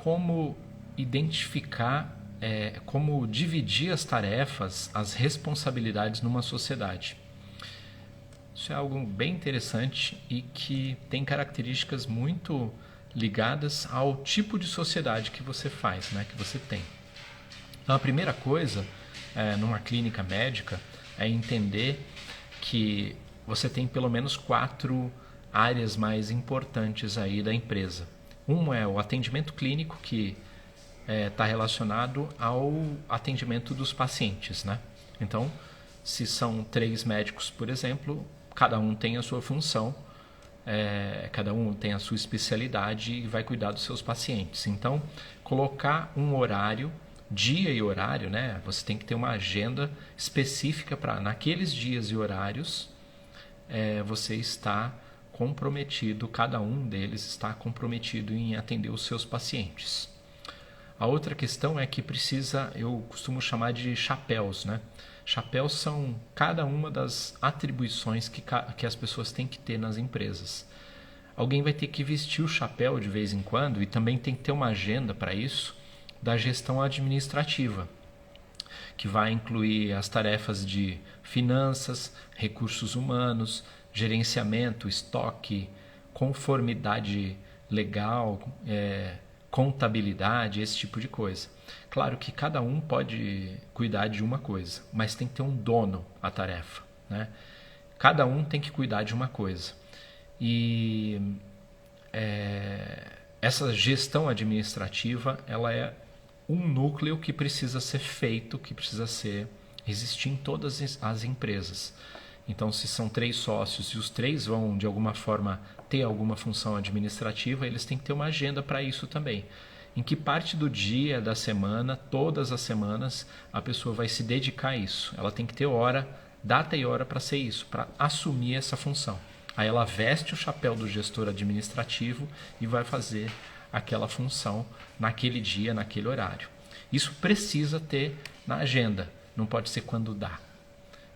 como identificar, como dividir as tarefas, as responsabilidades numa sociedade. Isso é algo bem interessante e que tem características muito ligadas ao tipo de sociedade que você faz, né, que você tem. Então, a primeira coisa, numa clínica médica, é entender que você tem pelo menos 4 áreas mais importantes aí da empresa. Um é o atendimento clínico, que está relacionado ao atendimento dos pacientes, né? Então, se são 3 médicos, por exemplo, cada um tem a sua função, cada um tem a sua especialidade e vai cuidar dos seus pacientes. Então, colocar um horário, dia e horário, né? Você tem que ter uma agenda específica para naqueles dias e horários você está comprometido, cada um deles está comprometido em atender os seus pacientes. A outra questão é que precisa, eu costumo chamar de chapéus, né? Chapéus são cada uma das atribuições que as pessoas têm que ter nas empresas. Alguém vai ter que vestir o chapéu de vez em quando e também tem que ter uma agenda para isso da gestão administrativa, que vai incluir as tarefas de finanças, recursos humanos, gerenciamento, estoque, conformidade legal, contabilidade, esse tipo de coisa. Claro que cada um pode cuidar de uma coisa, mas tem que ter um dono à tarefa, né? Cada um tem que cuidar de uma coisa. E essa gestão administrativa, ela é um núcleo que precisa ser feito, que precisa existir em todas as empresas. Então, se são 3 sócios e os 3 vão, de alguma forma, ter alguma função administrativa, eles têm que ter uma agenda para isso também. Em que parte do dia, da semana, todas as semanas, a pessoa vai se dedicar a isso. Ela tem que ter hora, data e hora para ser isso, para assumir essa função. Aí ela veste o chapéu do gestor administrativo e vai fazer aquela função naquele dia, naquele horário. Isso precisa ter na agenda, não pode ser quando dá,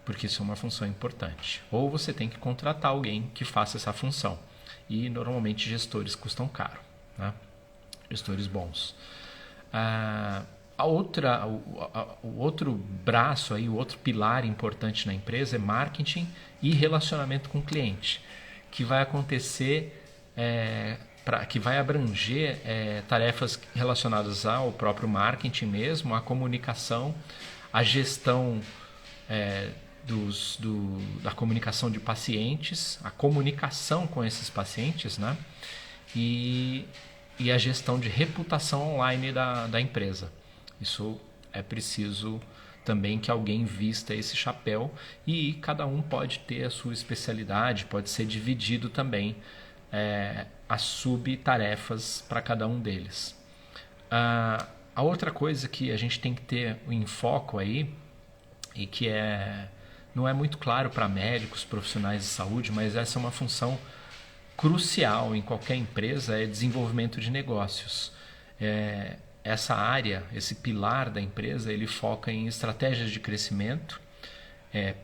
porque isso é uma função importante. Ou você tem que contratar alguém que faça essa função. E normalmente gestores custam caro, né? Gestores bons. O outro braço, aí, o outro pilar importante na empresa é marketing e relacionamento com o cliente, que vai acontecer, que vai abranger tarefas relacionadas ao próprio marketing mesmo, a comunicação, a gestão da comunicação de pacientes, a comunicação com esses pacientes, né? E a gestão de reputação online da empresa. Isso é preciso também que alguém vista esse chapéu e cada um pode ter a sua especialidade, pode ser dividido também as subtarefas para cada um deles. A outra coisa que a gente tem que ter em foco aí, e que não é muito claro para médicos, profissionais de saúde, mas essa é uma função crucial em qualquer empresa, é desenvolvimento de negócios. Essa área, esse pilar da empresa, ele foca em estratégias de crescimento,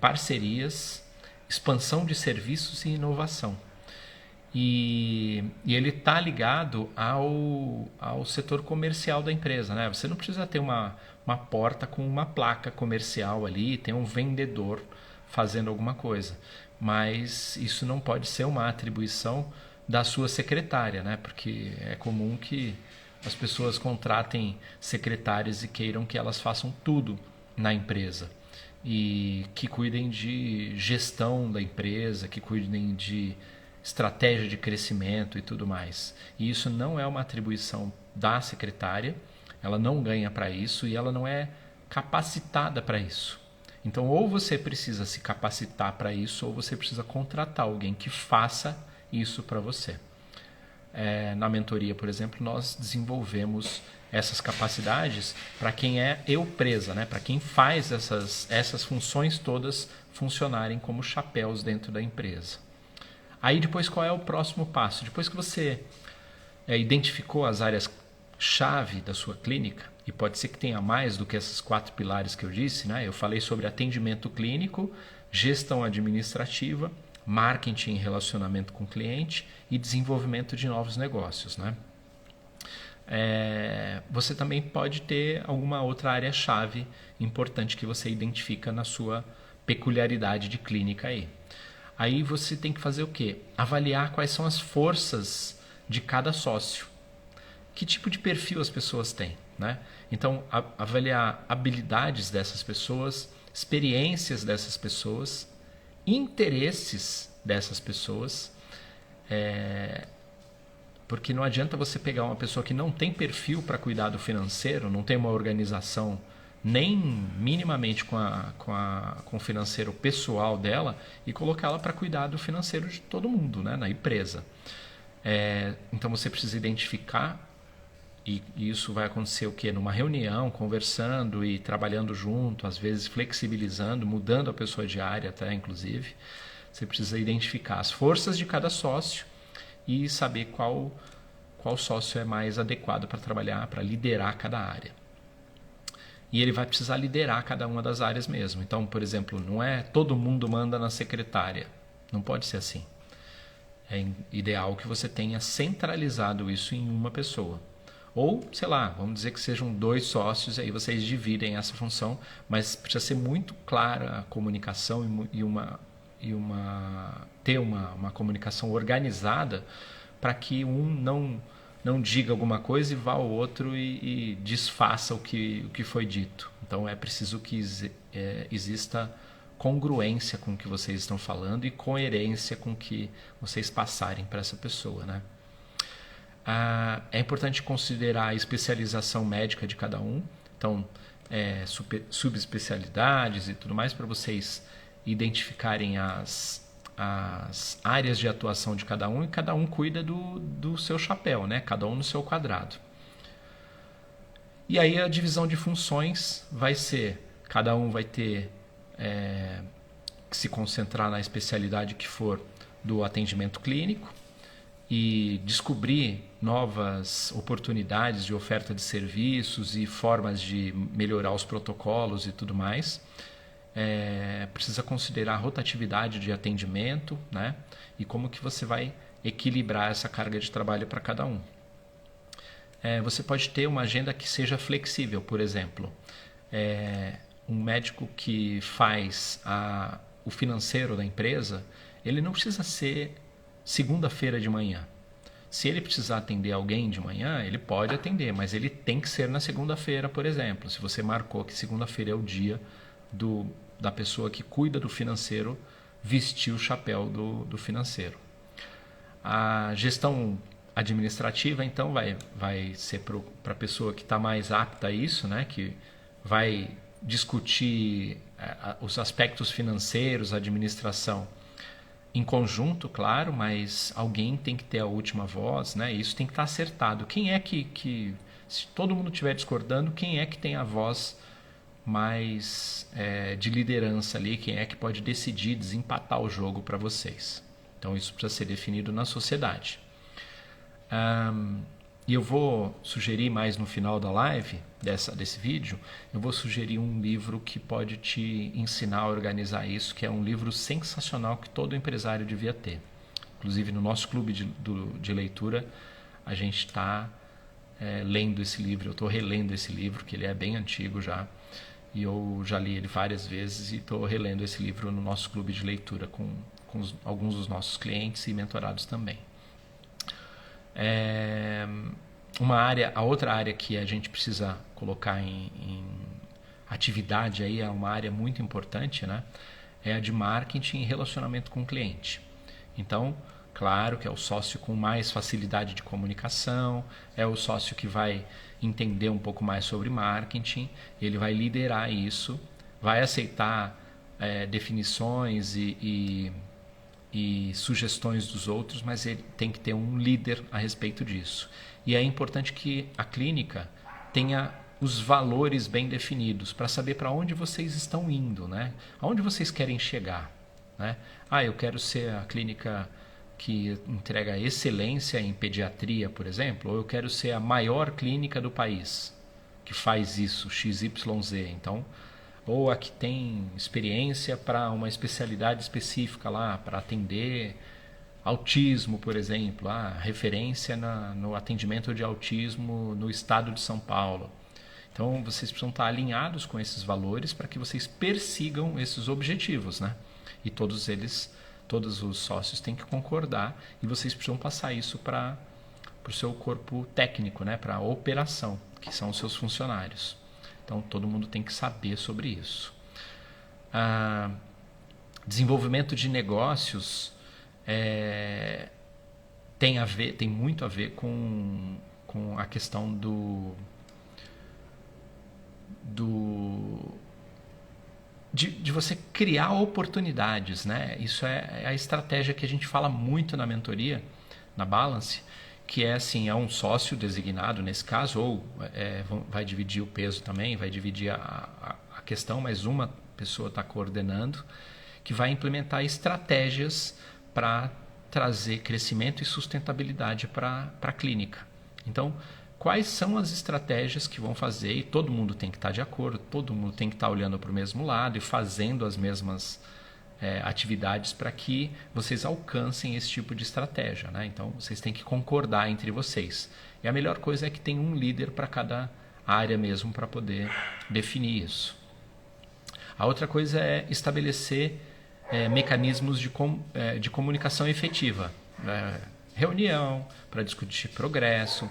parcerias, expansão de serviços e inovação. E ele está ligado ao setor comercial da empresa, né? Você não precisa ter uma porta com uma placa comercial ali, tem um vendedor fazendo alguma coisa, mas isso não pode ser uma atribuição da sua secretária, né? Porque é comum que as pessoas contratem secretárias e queiram que elas façam tudo na empresa e que cuidem de gestão da empresa, que cuidem de estratégia de crescimento e tudo mais. E isso não é uma atribuição da secretária, ela não ganha para isso e ela não é capacitada para isso. Então, ou você precisa se capacitar para isso, ou você precisa contratar alguém que faça isso para você. Na mentoria, por exemplo, nós desenvolvemos essas capacidades para quem é eu-presa, né? Para quem faz essas funções todas funcionarem como chapéus dentro da empresa. Aí depois, qual é o próximo passo? Depois que você identificou as áreas-chave da sua clínica, e pode ser que tenha mais do que esses 4 pilares que eu disse, né? Eu falei sobre atendimento clínico, gestão administrativa, marketing e relacionamento com o cliente e desenvolvimento de novos negócios, né? você também pode ter alguma outra área-chave importante que você identifica na sua peculiaridade de clínica aí. Aí você tem que fazer o quê? Avaliar quais são as forças de cada sócio. Que tipo de perfil as pessoas têm, né? Então, avaliar habilidades dessas pessoas, experiências dessas pessoas, interesses dessas pessoas, porque não adianta você pegar uma pessoa que não tem perfil para cuidar do financeiro, não tem uma organização nem minimamente com o financeiro pessoal dela e colocá-la para cuidar do financeiro de todo mundo, né, na empresa. Então você precisa identificar, e isso vai acontecer o quê? Numa reunião, conversando e trabalhando junto, às vezes flexibilizando, mudando a pessoa de área até, inclusive. Você precisa identificar as forças de cada sócio e saber qual sócio é mais adequado para trabalhar, para liderar cada área. E ele vai precisar liderar cada uma das áreas mesmo. Então, por exemplo, não é todo mundo manda na secretária. Não pode ser assim. É ideal que você tenha centralizado isso em uma pessoa. Ou, sei lá, vamos dizer que sejam 2 sócios, aí vocês dividem essa função, mas precisa ser muito clara a comunicação ter uma comunicação organizada para que um não diga alguma coisa e vá ao outro e desfaça o que foi dito. Então é preciso que exista congruência com o que vocês estão falando e coerência com o que vocês passarem para essa pessoa, né? É importante considerar a especialização médica de cada um. Então, subespecialidades e tudo mais para vocês identificarem as áreas de atuação de cada um, e cada um cuida do seu chapéu, né? Cada um no seu quadrado. E aí a divisão de funções vai ser, cada um vai ter que se concentrar na especialidade que for do atendimento clínico e descobrir novas oportunidades de oferta de serviços e formas de melhorar os protocolos e tudo mais. Precisa considerar a rotatividade de atendimento, né? E como que você vai equilibrar essa carga de trabalho para cada um. Você pode ter uma agenda que seja flexível, por exemplo. Um médico que faz o financeiro da empresa, ele não precisa ser segunda-feira de manhã. Se ele precisar atender alguém de manhã, ele pode atender, mas ele tem que ser na segunda-feira, por exemplo. Se você marcou que segunda-feira é o dia da pessoa que cuida do financeiro vestir o chapéu do financeiro. A gestão administrativa, então, vai ser para a pessoa que está mais apta a isso, né? Que vai discutir os aspectos financeiros, a administração, em conjunto, claro, mas alguém tem que ter a última voz, né? Isso tem que estar acertado. Quem é que se todo mundo estiver discordando, quem é que tem a voz mais de liderança ali? Quem é que pode decidir desempatar o jogo para vocês? Então isso precisa ser definido na sociedade. E eu vou sugerir mais no final da live, desse vídeo, eu vou sugerir um livro que pode te ensinar a organizar isso, que é um livro sensacional que todo empresário devia ter. Inclusive no nosso clube de leitura, a gente está lendo esse livro, eu estou relendo esse livro, que ele é bem antigo já, e eu já li ele várias vezes e estou relendo esse livro no nosso clube de leitura com alguns dos nossos clientes e mentorados também. A outra área que a gente precisa colocar em atividade aí, é uma área muito importante, né? É a de marketing e relacionamento com o cliente. Então, claro que é o sócio com mais facilidade de comunicação, é o sócio que vai entender um pouco mais sobre marketing, ele vai liderar isso, vai aceitar definições e sugestões dos outros, mas ele tem que ter um líder a respeito disso. E é importante que a clínica tenha os valores bem definidos para saber para onde vocês estão indo, né? Aonde vocês querem chegar, né? Eu quero ser a clínica que entrega excelência em pediatria, por exemplo, ou eu quero ser a maior clínica do país que faz isso, XYZ. Então, ou a que tem experiência para uma especialidade específica lá, para atender autismo, por exemplo, referência no atendimento de autismo no estado de São Paulo. Então, vocês precisam estar alinhados com esses valores para que vocês persigam esses objetivos, né? E todos os sócios têm que concordar e vocês precisam passar isso para o seu corpo técnico, né? Para a operação, que são os seus funcionários. Então, todo mundo tem que saber sobre isso. Desenvolvimento de negócios tem muito a ver com a questão de você criar oportunidades, né? Isso é a estratégia que a gente fala muito na mentoria, na Balance, que é assim, é um sócio designado nesse caso, ou vai dividir o peso também, vai dividir a questão, mas uma pessoa está coordenando, que vai implementar estratégias para trazer crescimento e sustentabilidade para a clínica. Então, quais são as estratégias que vão fazer, e todo mundo tem que estar de acordo, todo mundo tem que estar olhando para o mesmo lado e fazendo as mesmas atividades para que vocês alcancem esse tipo de estratégia, né? Então, vocês têm que concordar entre vocês. E a melhor coisa é que tem um líder para cada área mesmo para poder definir isso. A outra coisa é estabelecer mecanismos de comunicação efetiva. Reunião para discutir progresso,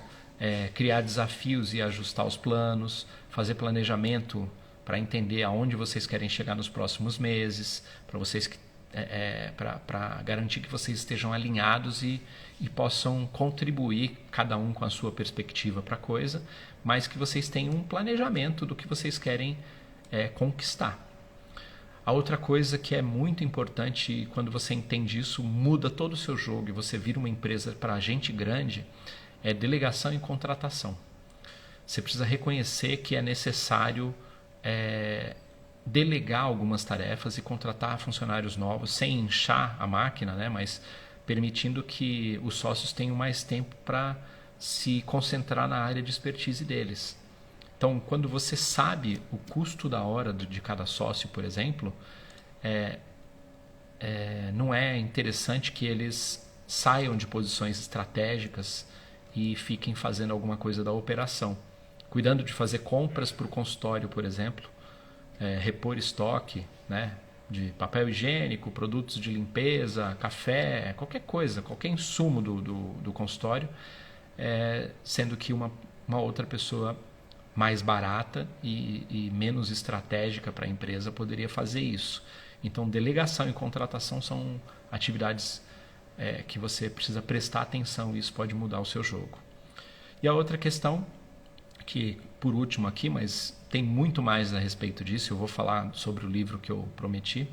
criar desafios e ajustar os planos, fazer planejamento para entender aonde vocês querem chegar nos próximos meses, para garantir que vocês estejam alinhados e possam contribuir, cada um com a sua perspectiva para a coisa, mas que vocês tenham um planejamento do que vocês querem conquistar. A outra coisa que é muito importante, quando você entende isso, muda todo o seu jogo e você vira uma empresa para gente grande, é delegação e contratação. Você precisa reconhecer que é necessário delegar algumas tarefas e contratar funcionários novos, sem inchar a máquina, né? Mas permitindo que os sócios tenham mais tempo para se concentrar na área de expertise deles. Então, quando você sabe o custo da hora de cada sócio, por exemplo, não é interessante que eles saiam de posições estratégicas e fiquem fazendo alguma coisa da operação. Cuidando de fazer compras para o consultório, por exemplo, repor estoque, né, de papel higiênico, produtos de limpeza, café, qualquer coisa, qualquer insumo do consultório, sendo que uma outra pessoa mais barata e menos estratégica para a empresa poderia fazer isso. Então, delegação e contratação são atividades que você precisa prestar atenção e isso pode mudar o seu jogo. E a outra questão, que por último aqui, mas tem muito mais a respeito disso, eu vou falar sobre o livro que eu prometi,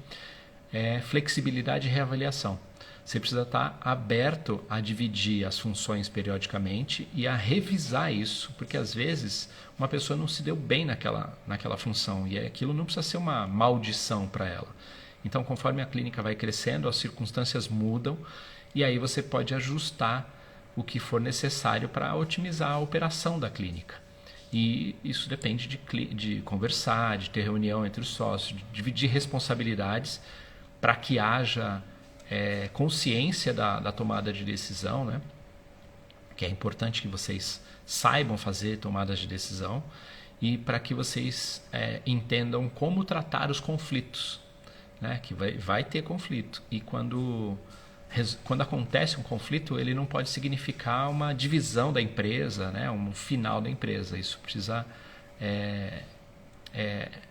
é flexibilidade e reavaliação. Você precisa estar aberto a dividir as funções periodicamente e a revisar isso, porque às vezes uma pessoa não se deu bem naquela função e aquilo não precisa ser uma maldição para ela. Então, conforme a clínica vai crescendo, as circunstâncias mudam e aí você pode ajustar o que for necessário para otimizar a operação da clínica. E isso depende de conversar, de ter reunião entre os sócios, de dividir responsabilidades para que haja consciência da tomada de decisão, né? Que é importante que vocês saibam fazer tomadas de decisão e para que vocês entendam como tratar os conflitos, né? Que vai ter conflito e quando acontece um conflito, ele não pode significar uma divisão da empresa, né? Um final da empresa. Isso precisa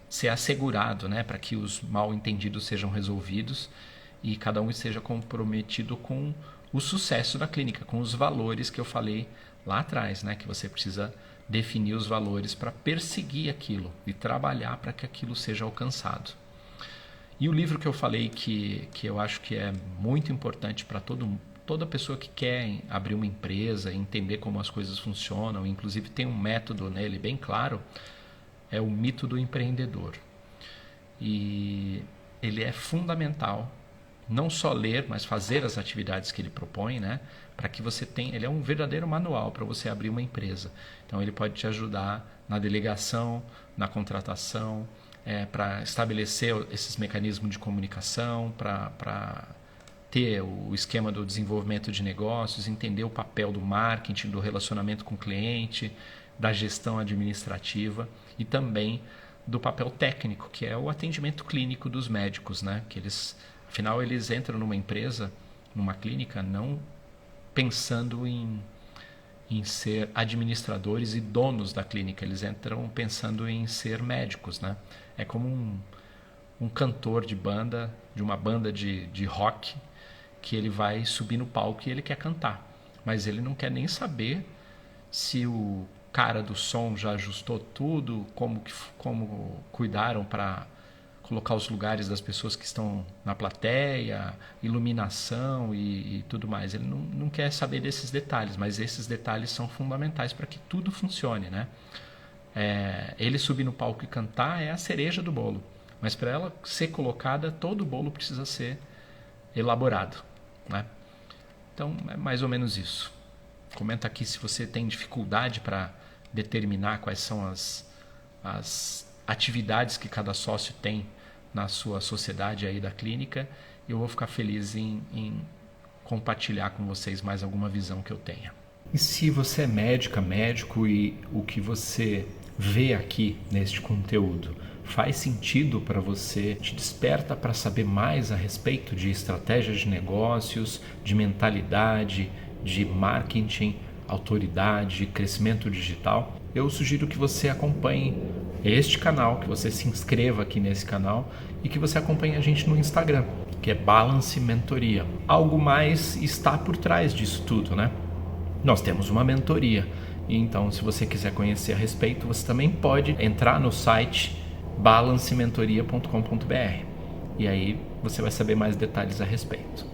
ser assegurado, né? Para que os mal entendidos sejam resolvidos e cada um esteja comprometido com o sucesso da clínica, com os valores que eu falei lá atrás, né? Que você precisa definir os valores para perseguir aquilo e trabalhar para que aquilo seja alcançado. E o livro que eu falei que eu acho que é muito importante para toda pessoa que quer abrir uma empresa, entender como as coisas funcionam, inclusive tem um método nele bem claro, é o Mito do Empreendedor. E ele é fundamental, não só ler, mas fazer as atividades que ele propõe, né? Para que você tenha, ele é um verdadeiro manual para você abrir uma empresa. Então ele pode te ajudar na delegação, na contratação, para estabelecer esses mecanismos de comunicação, para ter o esquema do desenvolvimento de negócios, entender o papel do marketing, do relacionamento com o cliente, da gestão administrativa e também do papel técnico, que é o atendimento clínico dos médicos, né? Que afinal, eles entram numa empresa, numa clínica, não pensando em ser administradores e donos da clínica, eles entram pensando em ser médicos, né? É como um cantor de uma banda de rock, que ele vai subir no palco e ele quer cantar, mas ele não quer nem saber se o cara do som já ajustou tudo, como cuidaram para colocar os lugares das pessoas que estão na plateia, iluminação e tudo mais. Ele não quer saber desses detalhes, mas esses detalhes são fundamentais para que tudo funcione, né? Ele subir no palco e cantar é a cereja do bolo, mas para ela ser colocada, todo o bolo precisa ser elaborado, né? Então é mais ou menos isso. Comenta aqui se você tem dificuldade para determinar quais são as atividades que cada sócio tem na sua sociedade aí da clínica. Eu vou ficar feliz em compartilhar com vocês mais alguma visão que eu tenha. E se você é médico e o que você vê aqui neste conteúdo faz sentido para você, te desperta para saber mais a respeito de estratégias de negócios, de mentalidade, de marketing, autoridade, crescimento digital, eu sugiro que você acompanhe este canal, que você se inscreva aqui nesse canal e que você acompanhe a gente no Instagram, que é Balance Mentoria. Algo mais está por trás disso tudo, né? Nós temos uma mentoria, e então se você quiser conhecer a respeito, você também pode entrar no site balancementoria.com.br e aí você vai saber mais detalhes a respeito.